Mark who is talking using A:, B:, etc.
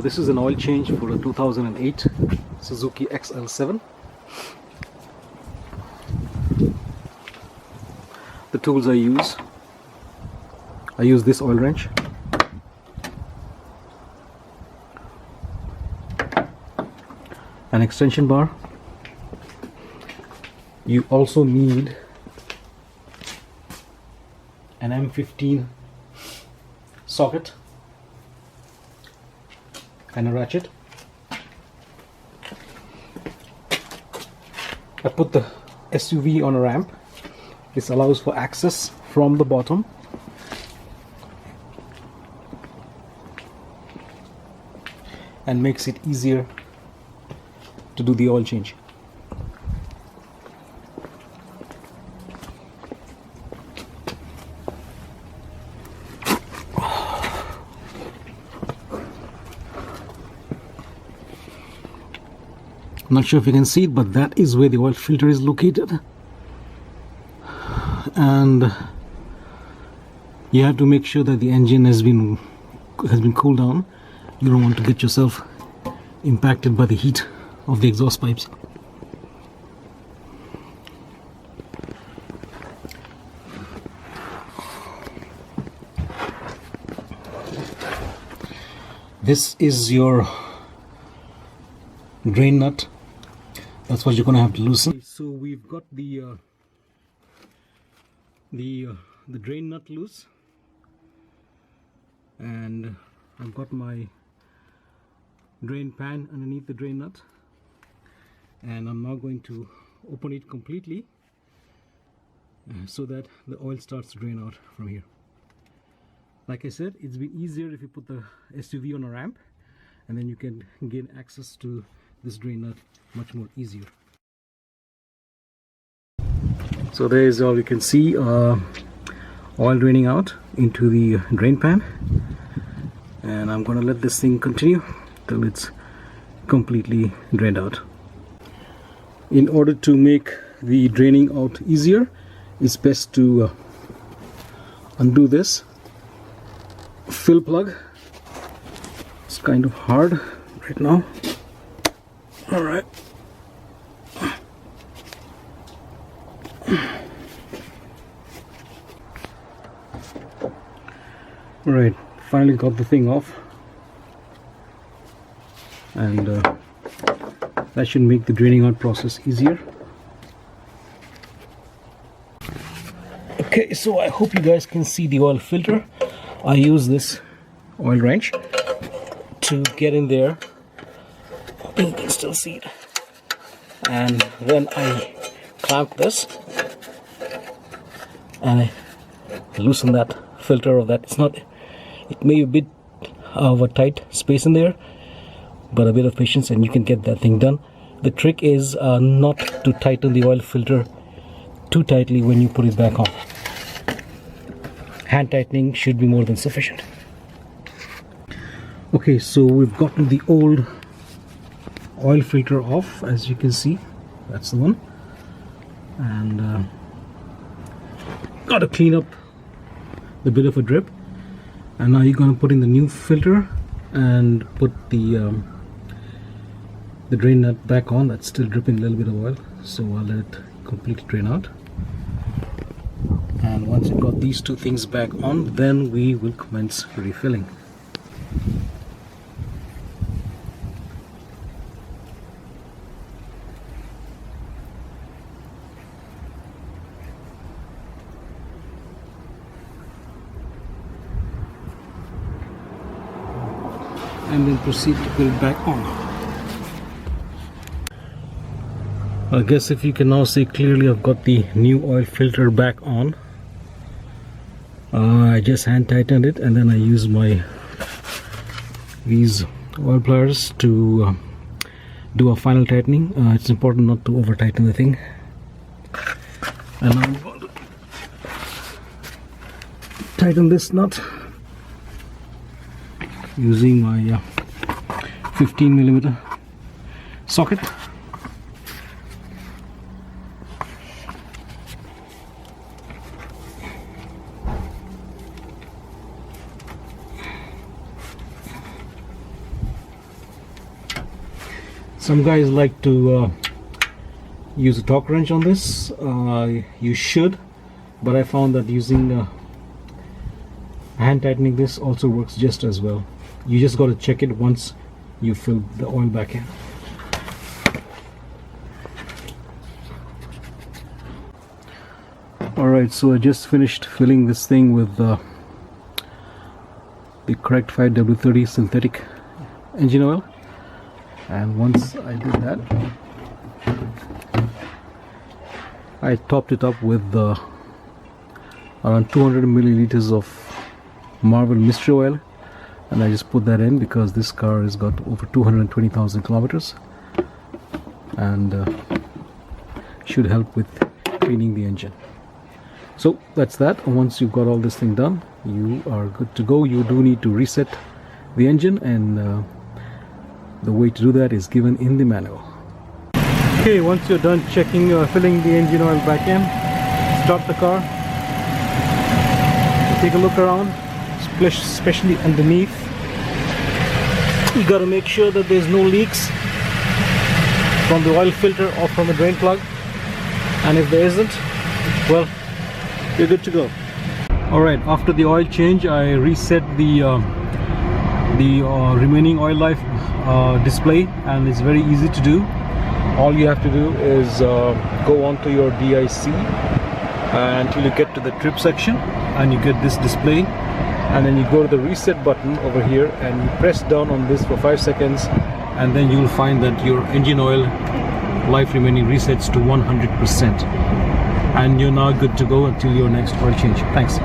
A: This is an oil change for a 2008 Suzuki XL7. The tools I use this oil wrench, an extension bar. You also need an M15 socket and a ratchet. I put the SUV on a ramp. This allows for access from the bottom. And makes it easier to do the oil change. I'm not sure if you can see it, but that is where the oil filter is located. And you have to make sure that the engine has been cooled down. You don't want to get yourself impacted by the heat of the exhaust pipes. This is your drain nut. That's what you're going to have to loosen. So we've got the drain nut loose, and I've got my drain pan underneath the drain nut, and I'm now going to open it completely so that the oil starts to drain out from here. Like I said, it's been easier if you put the SUV on a ramp, and then you can gain access to this drain nut much more easier. So there is all you can see, oil draining out into the drain pan, and I'm going to let this thing continue till it's completely drained out. In order to make the draining out easier, it's best to undo this fill plug. It's kind of hard right now. All right. All right, finally got the thing off, and that should make the draining out process easier. Okay, so I hope you guys can see the oil filter. I use this oil wrench to get in there. I think you can still see it. And then I clamp this and I loosen that filter of that. It may be a bit of a tight space in there, but a bit of patience and you can get that thing done. The trick is not to tighten the oil filter too tightly when you put it back on. Hand tightening should be more than sufficient. Okay, so we've gotten the old oil filter off, as you can see. That's the one. And got to clean up the bit of a drip. And now you're going to put in the new filter and put the drain nut back on. That's still dripping a little bit of oil, so I'll let it completely drain out. And once you've got these two things back on, then we will commence refilling. And then proceed to put it back on. I guess if you can now see clearly, I've got the new oil filter back on. I just hand tightened it, and then I use these oil pliers to do a final tightening. It's important not to over tighten the thing. And now I'm going to tighten this nut using my 15mm socket. Some guys like to use a torque wrench on this. You should, but I found that using hand tightening this also works just as well. You just got to check it once you fill the oil back in. Alright, so I just finished filling this thing with the correct 5W30 synthetic engine oil, and once I did that, I topped it up with around 200 milliliters of Marvel mystery oil, and I just put that in because this car has got over 220,000 kilometers and should help with cleaning the engine. So that's that. Once you've got all this thing done, you are good to go. You do need to reset the engine, and the way to do that is given in the manual. Okay, once you're done checking, filling the engine oil back in, start the car, take a look around, especially underneath. You got to make sure that there's no leaks from the oil filter or from the drain plug, and if there isn't, well, you're good to go. Alright, after the oil change, I reset the remaining oil life display, and it's very easy to do. All you have to do is go onto your DIC until you get to the trip section, and you get this display, and then you go to the reset button over here and you press down on this for 5 seconds, and then you'll find that your engine oil life remaining resets to 100%, and you're now good to go until your next oil change. Thanks.